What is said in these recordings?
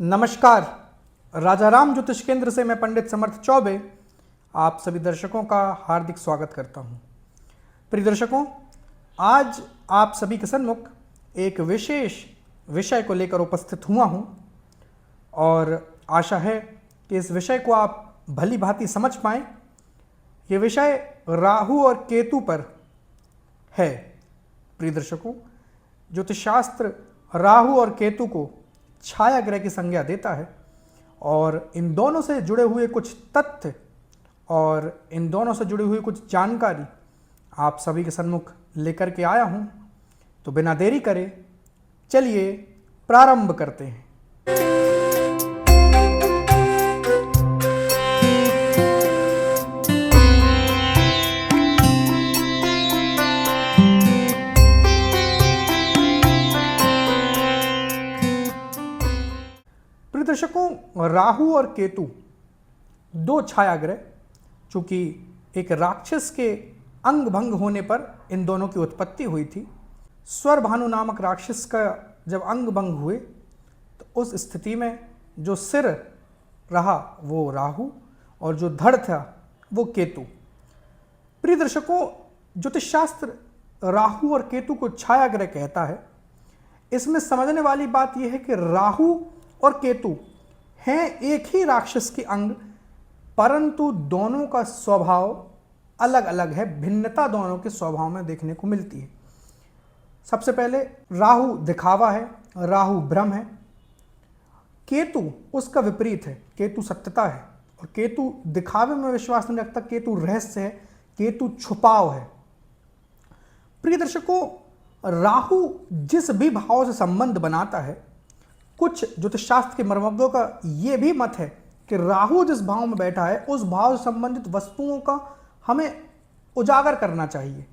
नमस्कार। राजाराम ज्योतिष केंद्र से मैं पंडित समर्थ चौबे आप सभी दर्शकों का हार्दिक स्वागत करता हूं। प्रिय दर्शकों, आज आप सभी के सन्मुख एक विशेष विषय को लेकर उपस्थित हुआ हूं और आशा है कि इस विषय को आप भली भांति समझ पाएं। ये विषय राहु और केतु पर है। प्रिय दर्शकों, ज्योतिष शास्त्र राहु और केतु को छाया ग्रह की संज्ञा देता है और इन दोनों से जुड़े हुए कुछ तथ्य और इन दोनों से जुड़ी हुई कुछ जानकारी आप सभी के सन्मुख लेकर के आया हूं। तो बिना देरी करे चलिए प्रारंभ करते हैं। दर्शकों, राहु और केतु दो छाया ग्रह, चूंकि एक राक्षस के अंग भंग होने पर इन दोनों की उत्पत्ति हुई थी। स्वर भानु नामक राक्षस का जब अंग भंग हुए तो उस स्थिति में जो सिर रहा वो राहु और जो धड़ था वो केतु। प्रिय दर्शकों, ज्योतिष शास्त्र राहु और केतु को छाया ग्रह कहता है। इसमें समझने वाली बात यह है कि राहु और केतु हैं एक ही राक्षस के अंग, परंतु दोनों का स्वभाव अलग अलग है। भिन्नता दोनों के स्वभाव में देखने को मिलती है। सबसे पहले राहु दिखावा है, राहु भ्रम है। केतु उसका विपरीत है, केतु सत्यता है और केतु दिखावे में विश्वास नहीं रखता, केतु रहस्य है, केतु छुपाव है। प्रिय दर्शकों, राहु जिस भी भाव से संबंध बनाता है, कुछ ज्योतिष शास्त्र के मर्मज्ञों का यह भी मत है कि राहु जिस भाव में बैठा है उस भाव से संबंधित वस्तुओं का हमें उजागर करना चाहिए,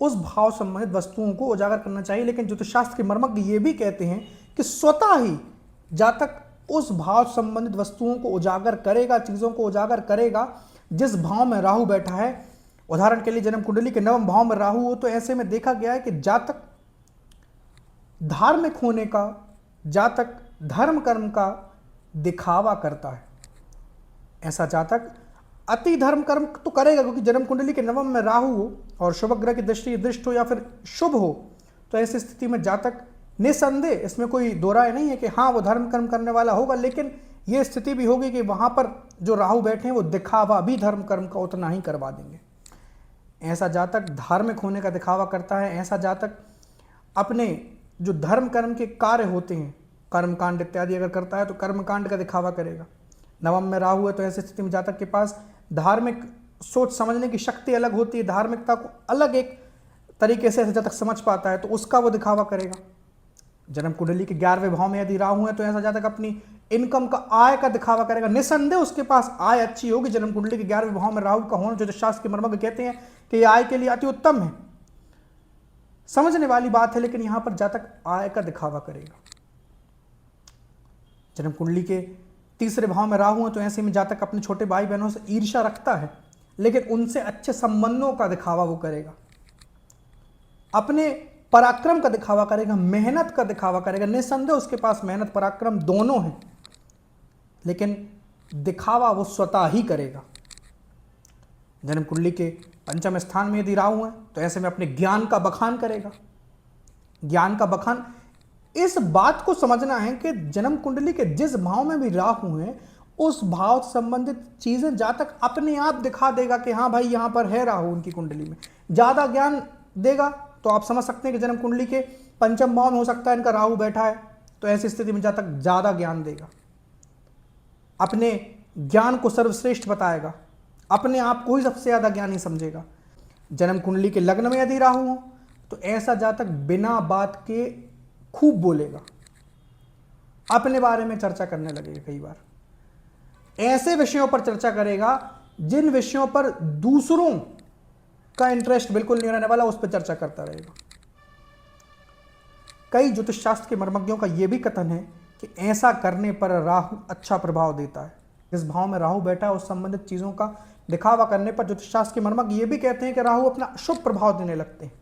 उस भाव संबंधित वस्तुओं को उजागर करना चाहिए। लेकिन ज्योतिष शास्त्र के मर्मज्ञ ये भी कहते हैं कि स्वतः ही जातक उस भाव संबंधित वस्तुओं को उजागर करेगा, चीजों को उजागर करेगा जिस भाव में राहु बैठा है। उदाहरण के लिए जन्म कुंडली के नवम भाव में राहु हो तो ऐसे में देखा गया है कि जातक धार्मिक होने का, जातक धर्म कर्म का दिखावा करता है। ऐसा जातक अति धर्म कर्म तो करेगा, क्योंकि जन्म कुंडली के नवम में राहु हो और शुभ ग्रह की दृष्टि दृष्ट हो या फिर शुभ हो तो ऐसी स्थिति में जातक निसंदेह, इसमें कोई दो राय नहीं है कि हाँ वो धर्म कर्म करने वाला होगा, लेकिन यह स्थिति भी होगी कि वहां पर जो राहु बैठे हैं वो दिखावा भी धर्म कर्म का उतना ही करवा देंगे। ऐसा जातक धार्मिक होने का दिखावा करता है। ऐसा जातक अपने जो धर्म कर्म के कार्य होते हैं, कर्मकांड इत्यादि अगर करता है तो कर्मकांड का दिखावा करेगा। नवम में राहु है तो ऐसी स्थिति में जातक के पास धार्मिक सोच समझने की शक्ति अलग होती है, धार्मिकता को अलग एक तरीके से जातक समझ पाता है तो उसका वो दिखावा करेगा। जन्म कुंडली के 11वें भाव में यदि राहु है तो ऐसा जातक अपनी इनकम का, आय का दिखावा करेगा। निसंदेह उसके पास आय अच्छी होगी। जन्म कुंडली के 11वें भाव में राहु का होना जो शास्त्र के मर्मज्ञ कहते हैं कि यह आय के लिए अति उत्तम है। समझने वाली बात है, लेकिन यहां पर जातक आय का दिखावा करेगा। जन्म कुंडली के 3रे भाव में राहु है तो ऐसे में जातक अपने छोटे भाई बहनों से ईर्ष्या रखता है, लेकिन उनसे अच्छे संबंधों का दिखावा वो करेगा। अपने पराक्रम का दिखावा करेगा, मेहनत का दिखावा करेगा। निसंदेह उसके पास मेहनत पराक्रम दोनों हैं, लेकिन दिखावा वो स्वतः ही करेगा। जन्म कुंडली के 5वें स्थान में यदि राहु है तो ऐसे में अपने ज्ञान का बखान करेगा। ज्ञान का बखान, इस बात को समझना है कि जन्म कुंडली के जिस भाव में भी राहु है उस भाव से संबंधित चीजें जातक अपने आप दिखा देगा कि हाँ भाई यहां पर है राहु उनकी कुंडली में। ज्यादा ज्ञान देगा तो आप समझ सकते हैं कि जन्म कुंडली के 5वें भाव में हो सकता है इनका राहु बैठा है तो ऐसी स्थिति में जातक ज्यादा ज्ञान देगा, अपने ज्ञान को सर्वश्रेष्ठ बताएगा, अपने आप को ही सबसे ज्यादा ज्ञानी समझेगा। जन्म कुंडली के लग्न में यदि राहु हो तो ऐसा जातक बिना बात के खूब बोलेगा, अपने बारे में चर्चा करने लगेगा। कई बार ऐसे विषयों पर चर्चा करेगा जिन विषयों पर दूसरों का इंटरेस्ट बिल्कुल नहीं रहने वाला, उस पर चर्चा करता रहेगा। कई ज्योतिष शास्त्र के मर्मज्ञों का यह भी कथन है कि ऐसा करने पर राहु अच्छा प्रभाव देता है। जिस भाव में राहु बैठा है उस संबंधित चीजों का दिखावा करने पर ज्योतिष शास्त्र के मर्मज्ञ ये भी कहते हैं कि राहु अपना शुभ प्रभाव देने लगते हैं।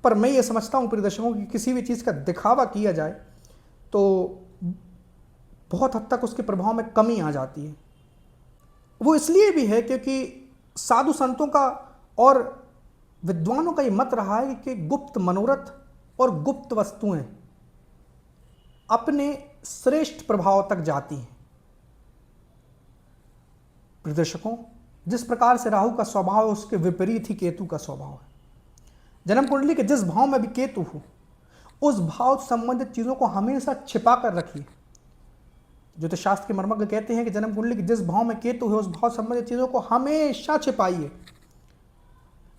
पर मैं ये समझता हूँ प्रिय दर्शकों कि किसी भी चीज़ का दिखावा किया जाए तो बहुत हद तक उसके प्रभाव में कमी आ जाती है। वो इसलिए भी है क्योंकि साधु संतों का और विद्वानों का ये मत रहा है कि गुप्त मनोरथ और गुप्त वस्तुएं अपने श्रेष्ठ प्रभाव तक जाती हैं। प्रिय दर्शकों, जिस प्रकार से राहु का स्वभाव है उसके विपरीत ही केतु का स्वभाव है। जन्म कुंडली के जिस भाव में भी केतु हो उस भाव से संबंधित चीजों को हमेशा छिपा कर रखिए। ज्योतिष शास्त्र के मर्मज्ञ कहते हैं कि जन्म कुंडली के जिस भाव में केतु है उस भाव से संबंधित चीजों को हमेशा छिपाइए।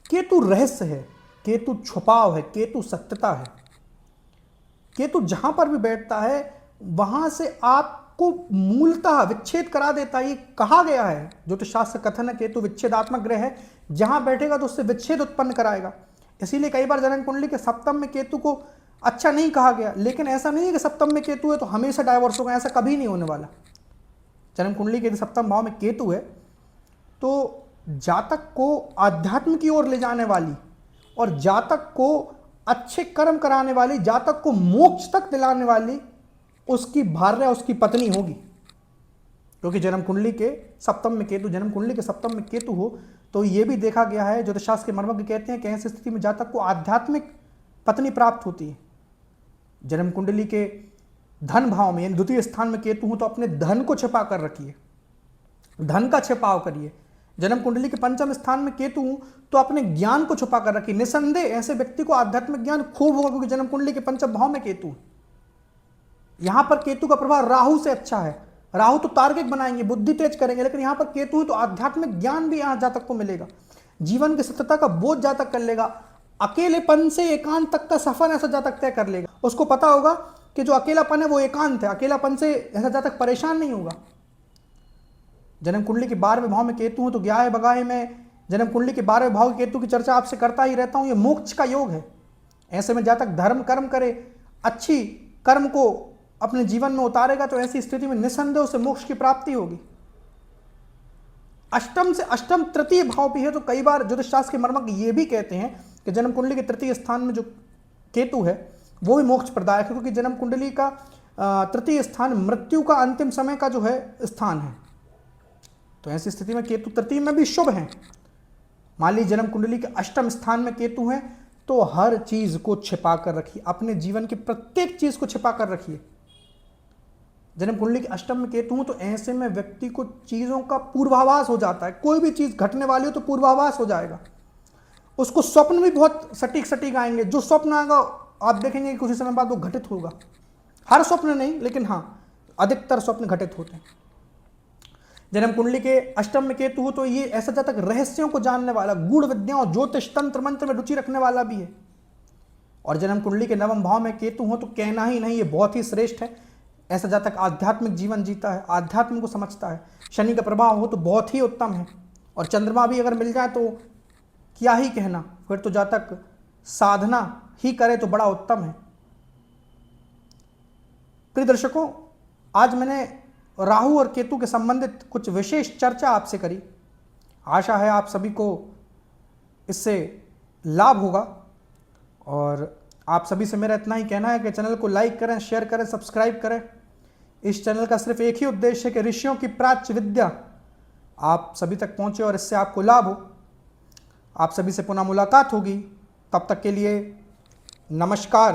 केतु रहस्य है, केतु छुपाव है, केतु सत्यता है। केतु जहां पर भी बैठता है वहां से आपको मूलतः विच्छेद करा देता है। ये कहा गया है, ज्योतिष शास्त्र कथन है, केतु विच्छेदात्मक ग्रह है, जहां बैठेगा तो उससे विच्छेद उत्पन्न कराएगा। इसीलिए कई बार जन्म कुंडली के सप्तम में केतु को अच्छा नहीं कहा गया, लेकिन ऐसा नहीं है कि सप्तम में केतु है तो हमेशा डाइवोर्स होगा, ऐसा कभी नहीं होने वाला। जन्म कुंडली के सप्तम भाव में केतु है तो जातक को आध्यात्म की ओर ले जाने वाली और जातक को अच्छे कर्म कराने वाली, जातक को मोक्ष तक दिलाने वाली उसकी भार्या, उसकी पत्नी होगी। क्योंकि जन्म कुंडली के सप्तम में केतु, जन्म कुंडली के सप्तम में केतु हो तो यह भी देखा गया है, ज्योतिषशास्त्र के मर्मज्ञ कहते हैं कि ऐसी स्थिति में जातक को आध्यात्मिक पत्नी प्राप्त होती है। जन्म कुंडली के धन भाव में यानी द्वितीय स्थान में केतु हो तो अपने धन को छिपा कर रखिए, धन का छिपाव करिए। जन्म कुंडली के पंचम स्थान में केतु हो तो अपने ज्ञान को छुपा कर रखिए। निसंदेह ऐसे व्यक्ति को आध्यात्मिक ज्ञान खूब होगा क्योंकि जन्म कुंडली के पंचम भाव में केतु है। यहां पर केतु का प्रभाव राहु से अच्छा है। राहु तो तार्किक बनाएंगे, बुद्धि तेज करेंगे, लेकिन यहां पर केतु है तो आध्यात्मिक ज्ञान भी यहां जातक को मिलेगा। जीवन की सत्यता का बोध जातक कर लेगा। अकेलेपन से एकांत तक का सफर ऐसा जातक तय कर लेगा। उसको पता होगा कि जो अकेलापन है वो एकांत है, अकेलापन से ऐसा जातक परेशान नहीं होगा। जन्म कुंडली के 12वें भाव में केतु हो तो ग्यारह बगाहे में जन्म कुंडली के 12वें भाव केतु की चर्चा आपसे करता ही रहता हूं। ये मोक्ष का योग है। ऐसे में जातक धर्म कर्म करे, अच्छी कर्म को अपने जीवन में उतारेगा तो ऐसी स्थिति में निसंदेह उसे मोक्ष की प्राप्ति होगी। अष्टम से अष्टम तृतीय भाव भी है तो कई बार ज्योतिष शास्त्र के मर्मज्ञ ये भी कहते हैं कि जन्म कुंडली के तृतीय स्थान में जो केतु है वो भी मोक्ष प्रदायक है, क्योंकि जन्म कुंडली का तृतीय स्थान मृत्यु का अंतिम समय का जो है स्थान है। तो ऐसी स्थिति में केतु तृतीय में भी शुभ है। मान लीजिए जन्म कुंडली के अष्टम स्थान में केतु है तो हर चीज को छिपा कर रखिए, अपने जीवन की प्रत्येक चीज को छिपा कर रखिए। जन्म कुंडली के अष्टम में केतु हो तो ऐसे में व्यक्ति को चीजों का पूर्वाभास हो जाता है। कोई भी चीज घटने वाली हो तो पूर्वाभास हो जाएगा। उसको स्वप्न भी बहुत सटीक सटीक आएंगे। जो स्वप्न आएगा आप देखेंगे कि कुछ समय बाद वो घटित होगा। हर स्वप्न नहीं, लेकिन हाँ अधिकतर स्वप्न घटित होते हैं। जन्म कुंडली के अष्टम में केतु हो तो ये ऐसा जातक रहस्यों को जानने वाला, गूढ़ विद्याओं, ज्योतिष, तंत्र मंत्र में रुचि रखने वाला भी है। और जन्म कुंडली के नवम भाव में केतु हो तो कहना ही नहीं, ये बहुत ही श्रेष्ठ है। ऐसा जातक आध्यात्मिक जीवन जीता है, आध्यात्म को समझता है। शनि का प्रभाव हो तो बहुत ही उत्तम है। और चंद्रमा भी अगर मिल जाए तो क्या ही कहना, फिर तो जातक साधना ही करे तो बड़ा उत्तम है। प्रिय दर्शकों, आज मैंने राहु और केतु के संबंधित कुछ विशेष चर्चा आपसे करी। आशा है आप सभी को इससे लाभ होगा। और आप सभी से मेरा इतना ही कहना है कि चैनल को लाइक करें, शेयर करें, सब्सक्राइब करें। इस चैनल का सिर्फ एक ही उद्देश्य है कि ऋषियों की प्राच्य विद्या आप सभी तक पहुंचे और इससे आपको लाभ हो। आप सभी से पुनः मुलाकात होगी। तब तक के लिए नमस्कार।